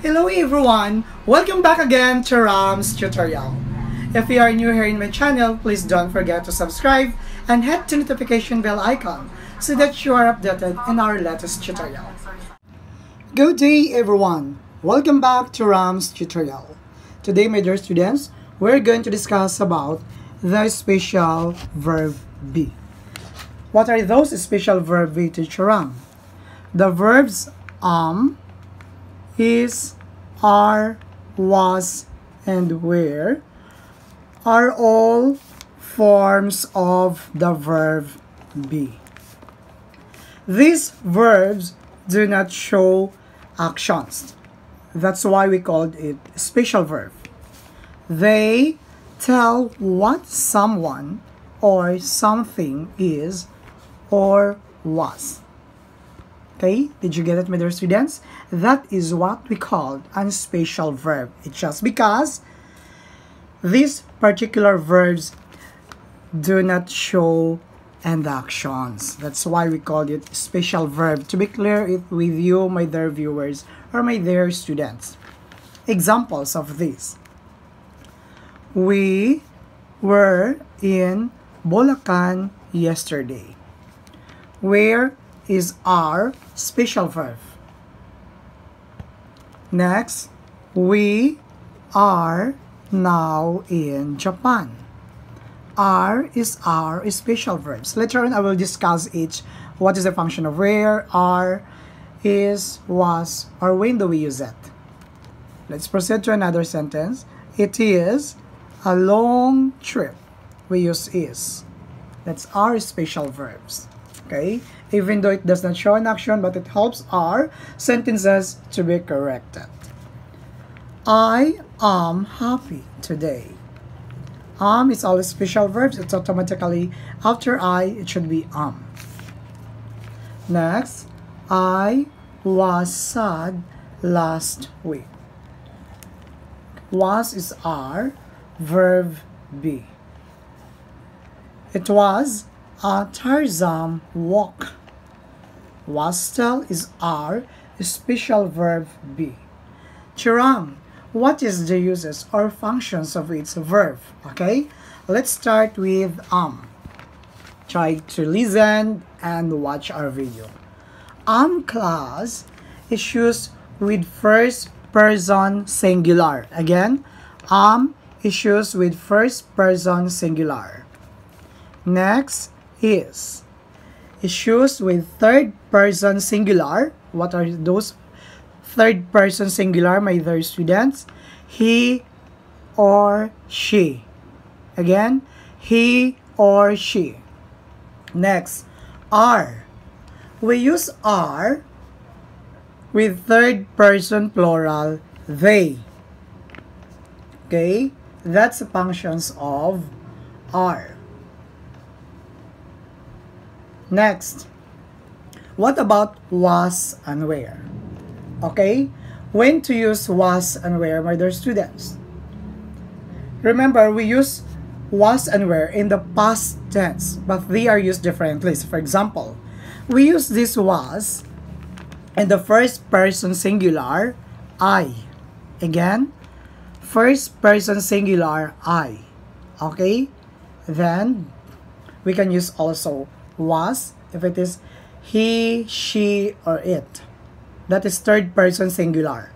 Hello everyone! Welcome back again to Ram's tutorial. If you are new here in my channel, please don't forget to subscribe and hit the notification bell icon so that you are updated in our latest tutorial. Good day everyone! Welcome back to Ram's tutorial. Today, my dear students, we're going to discuss about the special verb be. What are those special verb be, Teacher Ram? The verbs is, are, was, and where are all forms of the verb be. These verbs do not show actions. That's why we called it special verb. They tell what someone or something is or was. Okay, did you get it, my dear students? That is what we call a special verb. It's just because these particular verbs do not show end actions. That's why we called it special verb. To be clear with you, my dear viewers, or my dear students. Examples of this. We were in Bulacan yesterday. Where is our special verb. Next, we are now in Japan. Are is our special verbs. Later on, I will discuss each. What is the function of where, are, is, was, or when do we use it. Let's proceed to another sentence. It is a long trip. We use is. That's our special verbs. Okay, even though it does not show an action, but it helps our sentences to be corrected. I am happy today. Is always special verbs. It's automatically after I, it should be Next, I was sad last week. Was is our verb be. It was a tiresome walk. Was still is our special verb be. Chiram, what is the uses or functions of its verb? Okay, let's start with Try to listen and watch our video. Class is used with first person singular. Again, is used with first person singular. Next is used with third person singular. What are those third person singular, my dear students? He or she. Again, he or she. Next, are. We use are with third person plural, they. Okay, that's the functions of are. Next, what about was and where? Okay, when to use was and where, my dear students? Remember, we use was and where in the past tense, but they are used differently. So for example, we use this was in the first person singular, I. Again, first person singular, I. Okay, then we can use also was if it is he, she, or it. That is third person singular.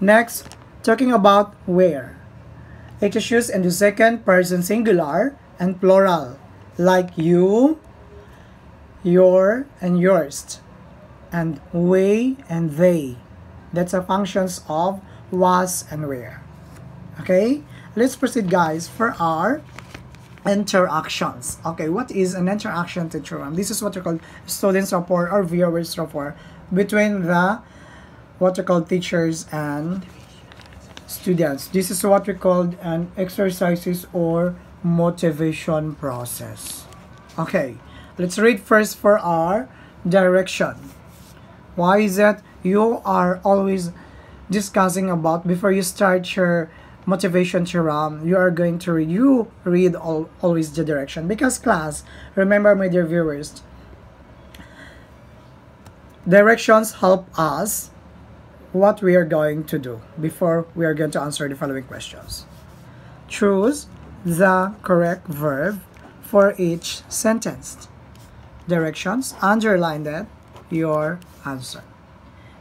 Next, talking about where. It is used in the second person singular and plural, like you, your, and yours, and we and they. That's the functions of was and where. Okay, let's proceed, guys, for our interactions. Okay, what is an interaction, teacher? This is what we call students rapport or viewers rapport between the what we call teachers and students. This is what we call an exercises or motivation process. Okay, let's read first for our direction. Why is that you are always discussing about before you start your motivation theorem, you are going to read always the direction, because class, remember, my dear viewers, directions help us what we are going to do before we are going to answer the following questions. Choose the correct verb for each sentence. Directions, underline that, your answer.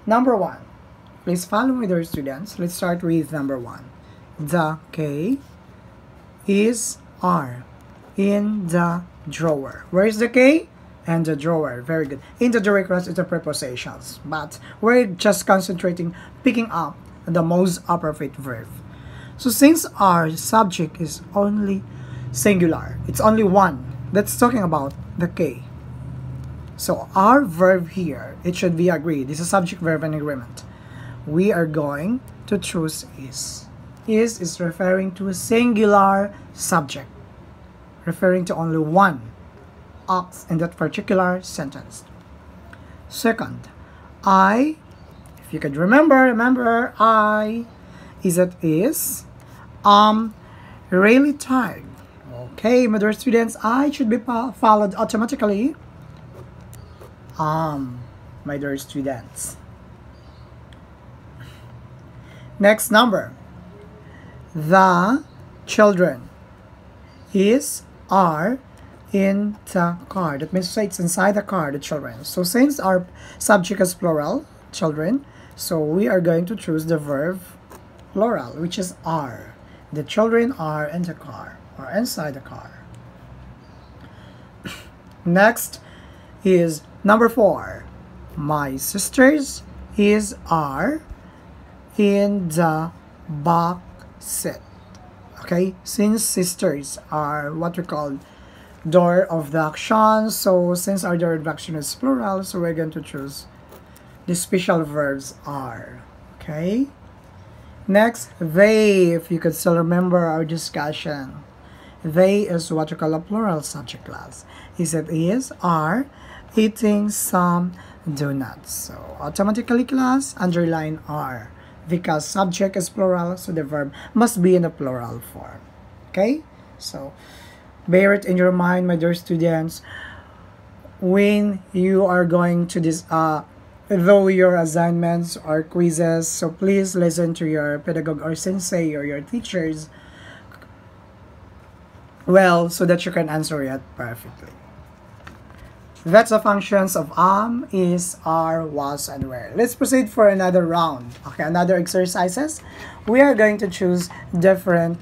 Number 1. Please follow me there, students. Let's start with number 1. The K is R in the drawer. Where is the K? And the drawer. Very good. In the direct class is the prepositions, but we're just concentrating picking up the most appropriate verb. So since our subject is only singular, it's only one that's talking about the K. So our verb here, it should be agreed. This is subject verb and agreement. We are going to choose is. Is referring to a singular subject, referring to only one ox in that particular sentence. Second, I, if you could remember I is that is really tired. Okay, my dear students, I should be followed automatically. My dear students. Next number. The children are in the car. That means it's inside the car, the children. So since our subject is plural, children, so we are going to choose the verb plural, which is are. The children are in the car or inside the car. Next is number 4. My sisters are in the back seat. Okay, since sisters are what we call door of the action, so since our door of the action is plural, so we're going to choose the special verbs are. Okay, next, they, if you could still remember our discussion, they is what we call a plural subject class. Are eating some donuts. So automatically class, underline are, because subject is plural, so the verb must be in the plural form. Okay, so bear it in your mind, my dear students, when you are going to this though your assignments or quizzes, so please listen to your pedagogue or sensei or your teachers well, so that you can answer it perfectly. That's the functions of is, are, was, and were. Let's proceed for another round. Okay, another exercises. We are going to choose different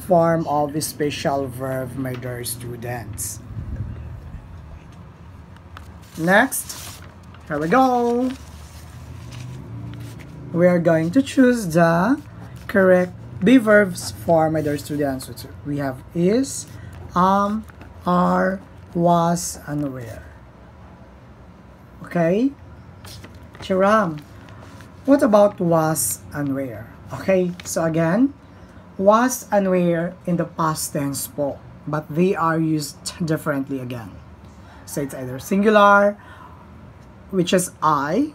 form of special verb, my dear students. Next, here we go. We are going to choose the correct be verbs for my dear students. We have is, are, was, and were. Okay, Chiram, what about was and were? Okay, so again, was and were in the past tense po, but they are used differently again. So it's either singular, which is I,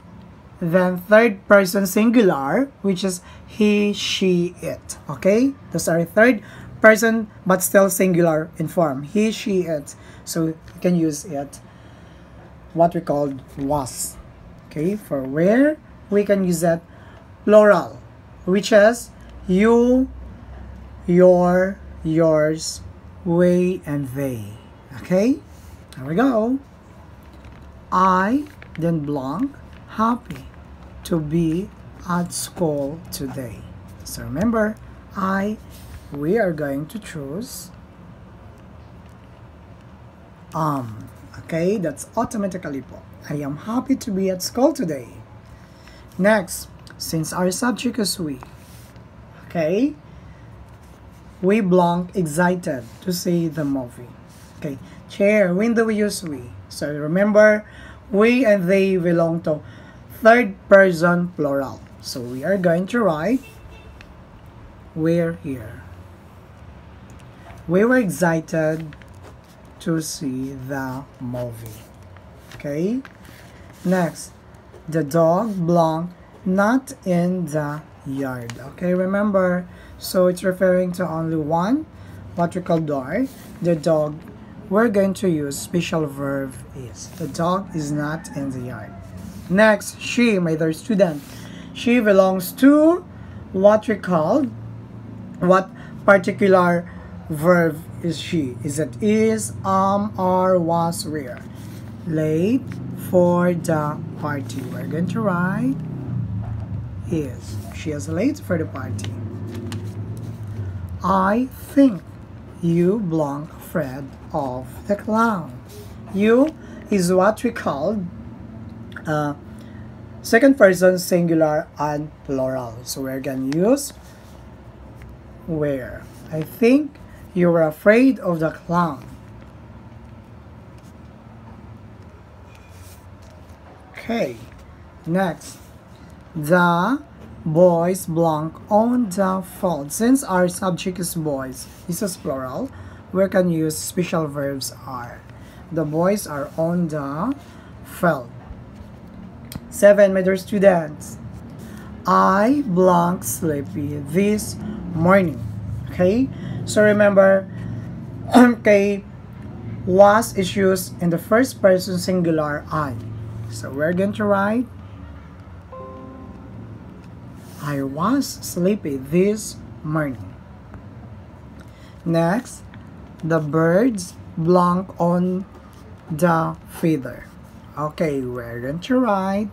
then third person singular, which is he, she, it. Okay, those are third person but still singular in form, he, she, it. So you can use it what we called was. Okay, for where we can use that plural, which is you, your, yours, we, and they. Okay, here we go. I, then blank, happy to be at school today. So remember, we are going to choose okay, that's automatically po. I am happy to be at school today. Next, since our subject is we, okay, we blank excited to see the movie. Okay, chair, when do we use we? So remember, we and they belong to third person plural. So we are going to write we're here. We were excited to see the movie. Okay, next, the dog blank not in the yard. Okay, remember, so it's referring to only one what we call door. The dog, we're going to use special verb is. The dog is not in the yard. Next, she, my dear student, She belongs to what we call, what particular verb is she? Is it is, are, was, were? Late for the party. We're going to write is. She is late for the party. I think you belong Fred of the clown. You is what we call second person singular and plural. So we're going to use where. I think you were afraid of the clown. Okay, next. The boys belong on the field. Since our subject is boys, this is plural, we can use special verbs are. The boys are on the field. 7, my dear students. I belong sleepy this morning. Okay, so remember, okay, was is used in the first person singular I. So we're going to write I was sleepy this morning. Next, the birds belong on the feather. Okay, we're going to write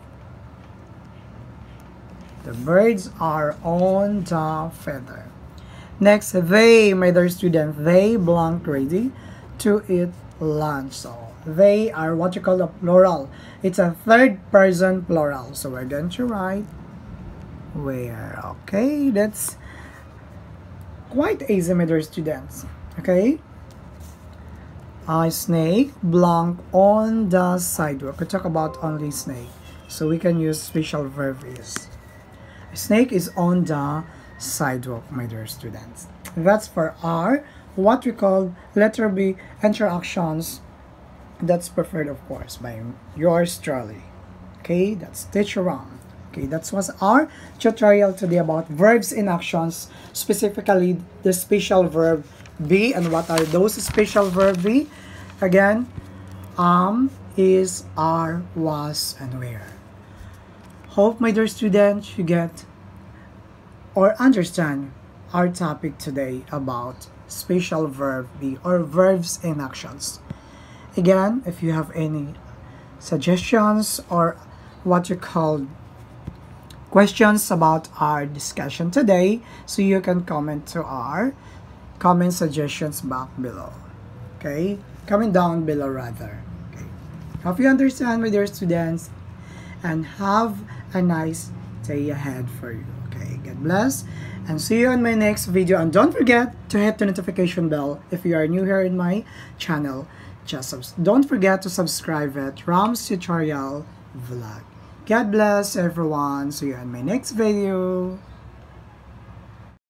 the birds are on the feather. Next, they, my dear student, they belong ready to eat lunch. So they are what you call a plural. It's a third person plural. So we're going to write where. Okay, that's quite easy, my dear students. Okay, a snake belong on the sidewalk. We talk about only snake, so we can use special verb is. A snake is on the sidewalk, my dear students. That's for our what we call letter B interactions. That's preferred, of course, by yours truly. Okay, that's teacher Ram. Okay, that was our tutorial today about verbs in actions, specifically the special verb be. And what are those special verb be? Again, is, are, was, and where. Hope, my dear students, you get or understand our topic today about special verb be or verbs in actions. Again, if you have any suggestions or what you call questions about our discussion today, so you can comment to our comment suggestions back below. Okay, comment down below rather. Okay, hope you understand, my dear students, and have a nice day ahead for you. Okay, God bless, and see you in my next video. And don't forget to hit the notification bell if you are new here in my channel. Don't forget to subscribe at Ram's Tutorial Vlog. God bless everyone. See you in my next video.